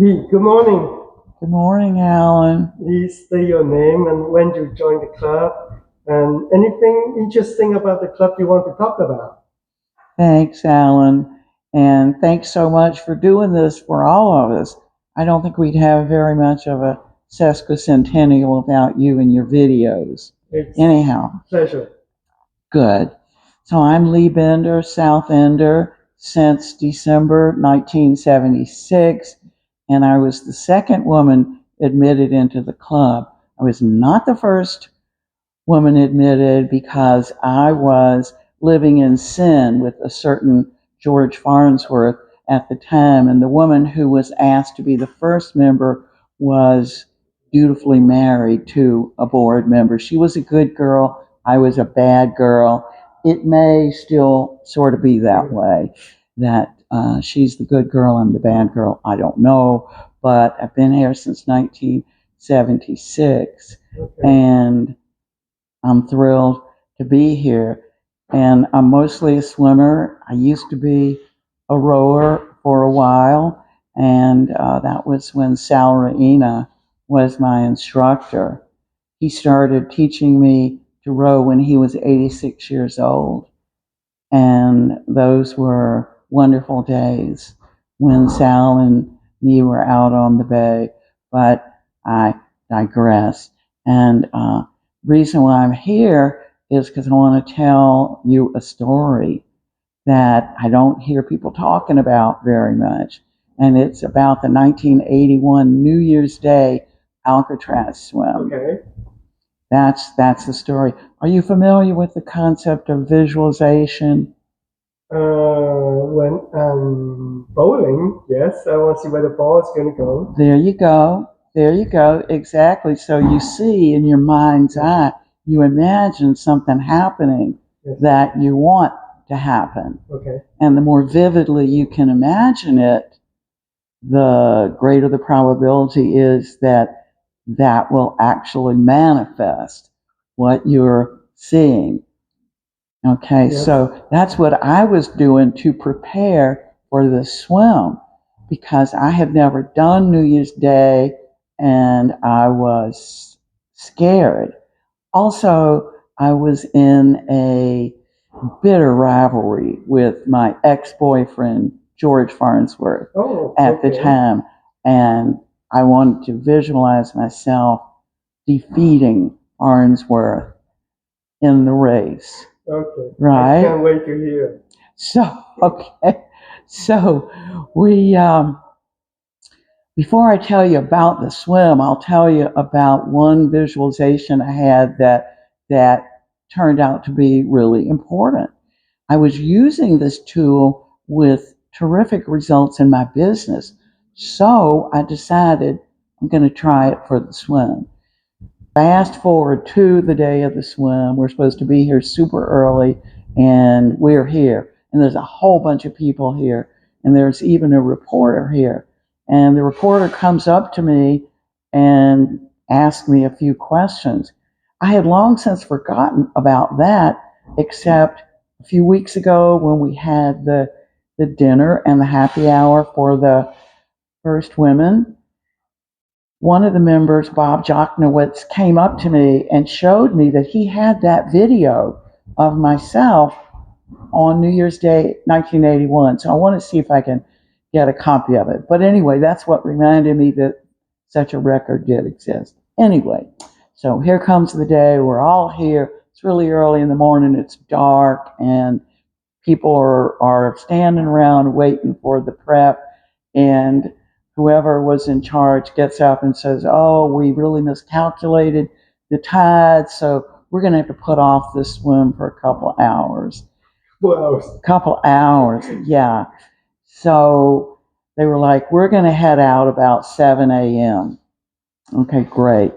Lee, good morning. Good morning, Alan. Please state your name and when you joined the club and anything interesting about the club you want to talk about. Thanks, Alan. And thanks so much for doing this for all of us. I don't think we'd have very much of a sesquicentennial without you and your videos. It's Anyhow, pleasure. good. So I'm Lee Bender, South Ender, since December 1976, and I was the second woman admitted into the club. I was not the first woman admitted because I was living in sin with a certain George Farnsworth at the time. And the woman who was asked to be the first member was dutifully married to a board member. She was a good girl. I was a bad girl. It may still sort of be that way, that she's the good girl, I'm the bad girl. I don't know. But I've been here since 1976. Okay. And I'm thrilled to be here. And I'm mostly a swimmer. I used to be a rower for a while, and that was when Sal Reina was my instructor. He started teaching me to row when he was 86 years old. And those were wonderful days when Sal and me were out on the bay. But I digress. And reason why I'm here is because I want to tell you a story that I don't hear people talking about very much. And it's about the 1981 New Year's Day Alcatraz swim. Okay. That's the story. Are you familiar with the concept of visualization? When bowling, yes, I want to see where the ball is going to go. There you go. There you go. Exactly. So you see in your mind's eye, you imagine something happening Yes. that you want to happen. Okay. And the more vividly you can imagine it, the greater the probability is that that will actually manifest what you're seeing. Okay, Yes. so that's what I was doing to prepare for the swim because I had never done New Year's Day and I was scared. Also, I was in a bitter rivalry with my ex-boyfriend, George Farnsworth, at the time, and I wanted to visualize myself defeating Farnsworth in the race. Okay. Right. I can't wait to hear. So we before I tell you about the swim, I'll tell you about one visualization I had that turned out to be really important. I was using this tool with terrific results in my business, so I decided I'm going to try it for the swim. Fast forward to the day of the swim. We're supposed to be here super early, and we're here. And there's a whole bunch of people here, and there's even a reporter here. And the reporter comes up to me and asks me a few questions. I had long since forgotten about that, except a few weeks ago when we had the dinner and the happy hour for the first women. One of the members, Bob Jocknowitz, came up to me and showed me that he had that video of myself on New Year's Day 1981. So I want to see if I can get a copy of it. But anyway, that's what reminded me that such a record did exist. Anyway, so here comes the day. We're all here. It's really early in the morning. It's dark, and people are standing around waiting for the prep. And whoever was in charge gets up and says, "Oh, we really miscalculated the tide, so we're going to have to put off this swim for a couple hours." Couple hours, yeah. So they were like, "We're going to head out about 7 a.m. Okay, great.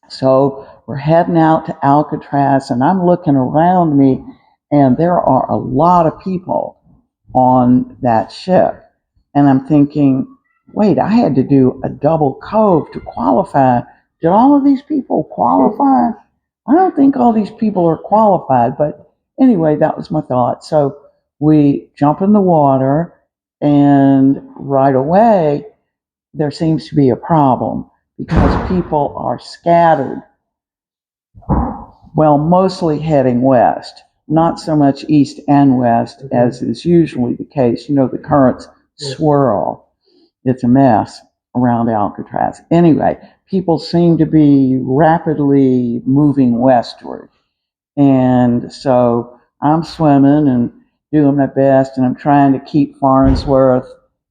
So we're heading out to Alcatraz, and I'm looking around me, and there are a lot of people on that ship. And I'm thinking, wait, I had to do a double cove to qualify. Did all of these people qualify? I don't think all these people are qualified, but anyway, that was my thought. So we jump in the water, and right away, there seems to be a problem because people are scattered, well, mostly heading west, not so much east and west as is usually the case. You know, the currents swirl. It's a mess around Alcatraz. Anyway, people seem to be rapidly moving westward. And so I'm swimming and doing my best, and I'm trying to keep Farnsworth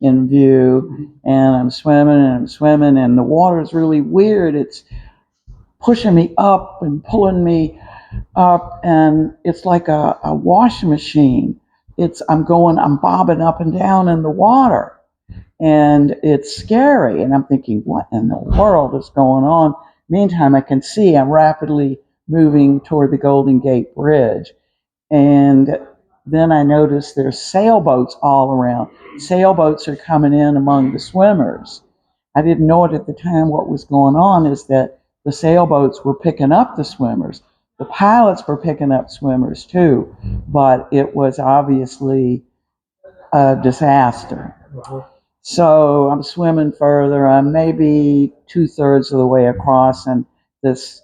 in view. And I'm swimming, and the water is really weird. It's pushing me up and pulling me up, and it's like a washing machine. I'm bobbing up and down in the water, and it's scary. And I'm thinking, what in the world is going on? Meantime, I can see I'm rapidly moving toward the Golden Gate Bridge. And then I noticed there's sailboats all around. Sailboats are coming in among the swimmers. I didn't know it at the time. What was going on is that the sailboats were picking up the swimmers. The pilots were picking up swimmers too, but it was obviously a disaster. So I'm swimming further. I'm maybe 2/3 of the way across, and this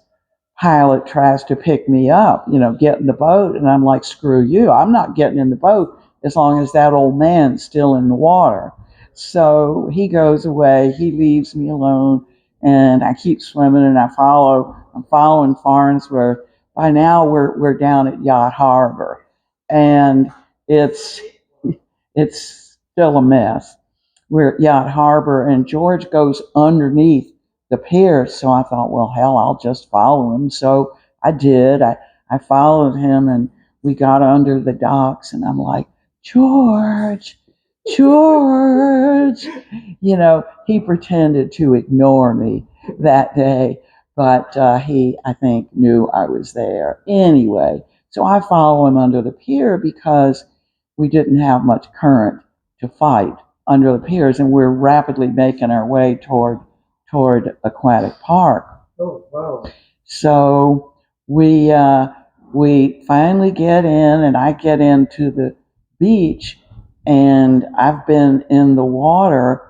pilot tries to pick me up, get in the boat. And I'm like, screw you. I'm not getting in the boat as long as that old man's still in the water. So he goes away. He leaves me alone, and I keep swimming, and I'm following Farnsworth. By now we're down at Yacht Harbor, and it's still a mess. We're at Yacht Harbor, and George goes underneath the pier. So I thought, well, hell, I'll just follow him. So I did. I followed him, and we got under the docks, and I'm like, George. He pretended to ignore me that day, but he, I think, knew I was there. Anyway, so I follow him under the pier because we didn't have much current to fight under the piers, and we're rapidly making our way toward Aquatic Park. Oh, wow. So we finally get in, and I get into the beach, and I've been in the water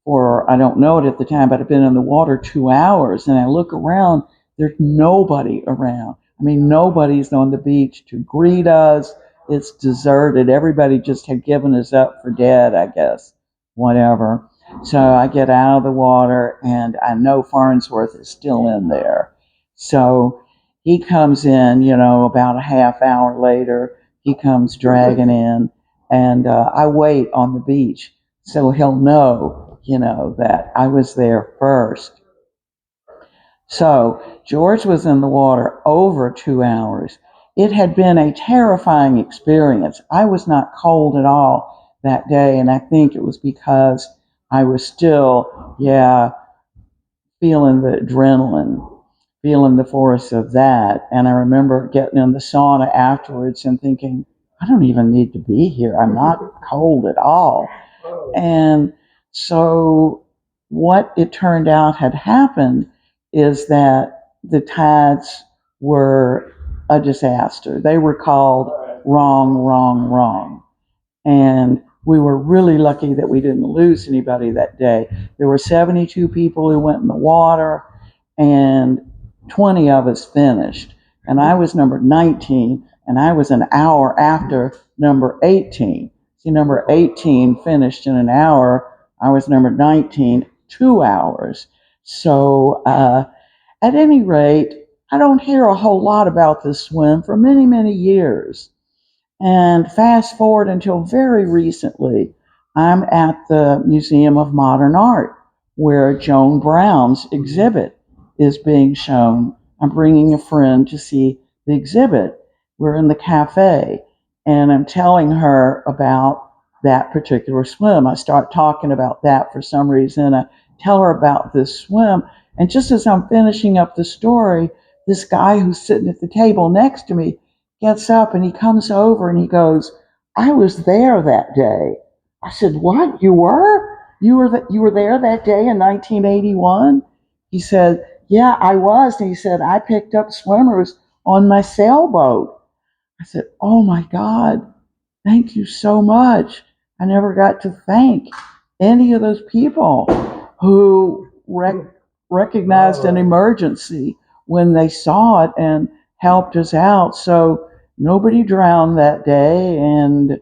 for, I don't know it at the time, but I've been in the water 2 hours, and I look around, there's nobody around. I mean, nobody's on the beach to greet us. It's deserted. Everybody just had given us up for dead, I guess. Whatever. So I get out of the water, and I know Farnsworth is still in there. So he comes in, about a half hour later. He comes dragging in, and I wait on the beach so he'll know, that I was there first. So George was in the water over 2 hours. It had been a terrifying experience. I was not cold at all that day, and I think it was because I was still, feeling the adrenaline, feeling the force of that. And I remember getting in the sauna afterwards and thinking, I don't even need to be here. I'm not cold at all. And so what it turned out had happened is that the tides were a disaster. They were called wrong, wrong, wrong. And we were really lucky that we didn't lose anybody that day. There were 72 people who went in the water, and 20 of us finished. And I was number 19, and I was an hour after number 18. See, number 18 finished in an hour. I was number 19, 2 hours. So at any rate, I don't hear a whole lot about this swim for many, many years. And fast forward until very recently, I'm at the Museum of Modern Art, where Joan Brown's exhibit is being shown. I'm bringing a friend to see the exhibit. We're in the cafe, and I'm telling her about that particular swim. I start talking about that for some reason. I tell her about this swim, and just as I'm finishing up the story, this guy who's sitting at the table next to me gets up, and he comes over and he goes, I was there that day. I said, what? You were? You were there that day in 1981? He said, yeah, I was. And he said, I picked up swimmers on my sailboat. I said, oh my God, thank you so much. I never got to thank any of those people who recognized an emergency when they saw it and helped us out. So nobody drowned that day, and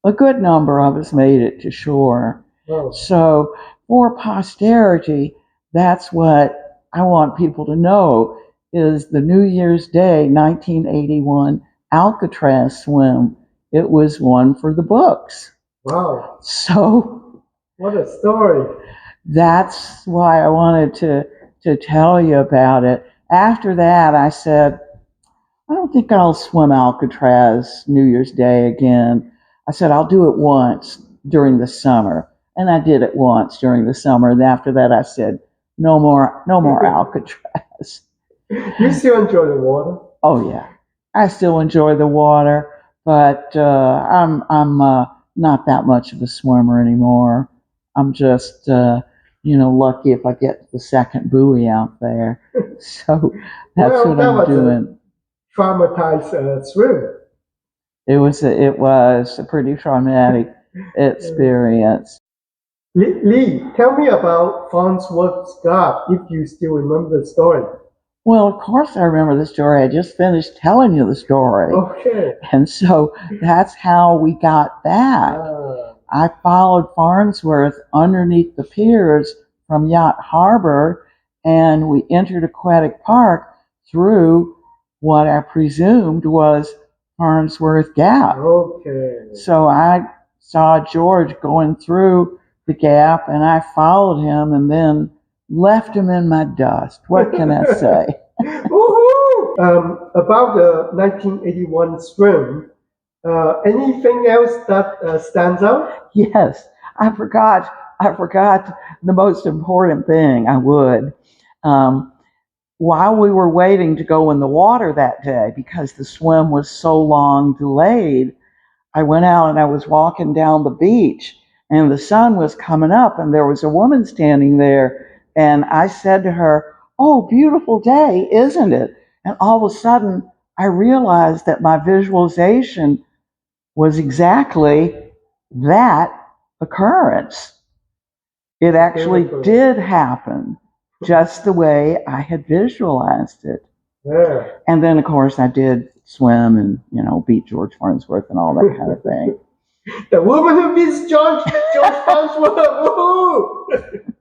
a good number of us made it to shore. Oh. So for posterity, that's what I want people to know, is the New Year's Day 1981 Alcatraz swim. It was one for the books. Wow. So what a story. That's why I wanted to tell you about it. After that, I said, I don't think I'll swim Alcatraz New Year's Day again. I said, I'll do it once during the summer. And I did it once during the summer. And after that, I said, no more Alcatraz. You still enjoy the water? Oh, yeah. I still enjoy the water, but I'm not that much of a swimmer anymore. I'm just, lucky if I get the second buoy out there. So that's well, what I'm doing. Traumatized swim. It was a pretty traumatic experience. Lee, tell me about Farnsworth's God, if you still remember the story. Well, of course I remember the story. I just finished telling you the story. Okay. And so that's how we got back. I followed Farnsworth underneath the piers from Yacht Harbor, and we entered Aquatic Park through what I presumed was Farnsworth Gap. Okay. So I saw George going through the gap, and I followed him and then left him in my dust. What can I say? About the 1981 swim, anything else that stands out? Yes, I forgot the most important thing. I would. While we were waiting to go in the water that day, because the swim was so long delayed, I went out and I was walking down the beach, and the sun was coming up, and there was a woman standing there, and I said to her, "Oh, beautiful day, isn't it?" And all of a sudden, I realized that my visualization was exactly that occurrence. It actually did happen, just the way I had visualized it. Yeah. And then, of course, I did swim and, beat George Farnsworth and all that kind of thing. The woman who beats George Farnsworth. Woohoo!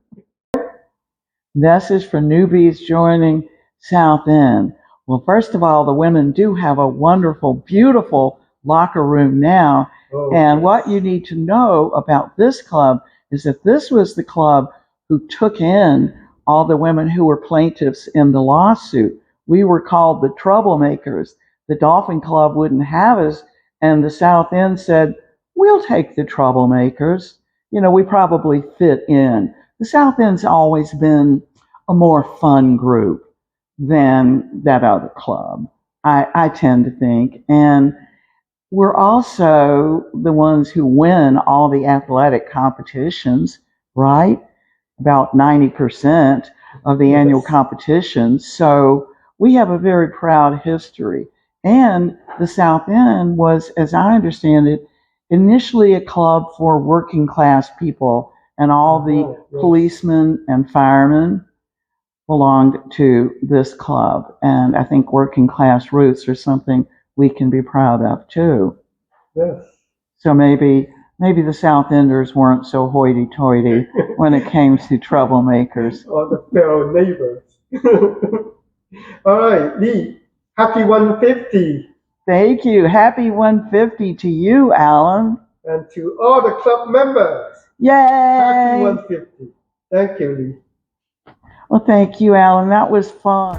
Message for newbies joining South End. Well, first of all, the women do have a wonderful, beautiful locker room now. Oh, and what you need to know about this club is that this was the club who took in all the women who were plaintiffs in the lawsuit. We were called the troublemakers. The Dolphin Club wouldn't have us, and the South End said, we'll take the troublemakers. We probably fit in. The South End's always been a more fun group than that other club, I tend to think. And we're also the ones who win all the athletic competitions, right? About 90% of the annual competitions. So we have a very proud history. And the South End was, as I understand it, initially a club for working class people, and all the policemen and firemen belonged to this club. And I think working class roots are something we can be proud of too. Yes. So maybe the South Enders weren't so hoity-toity when it came to troublemakers. Or the fellow neighbors. All right, Lee, happy 150. Thank you. Happy 150 to you, Alan. And to all the club members. Yay! Happy 150. Thank you, Lee. Well, thank you, Alan. That was fun.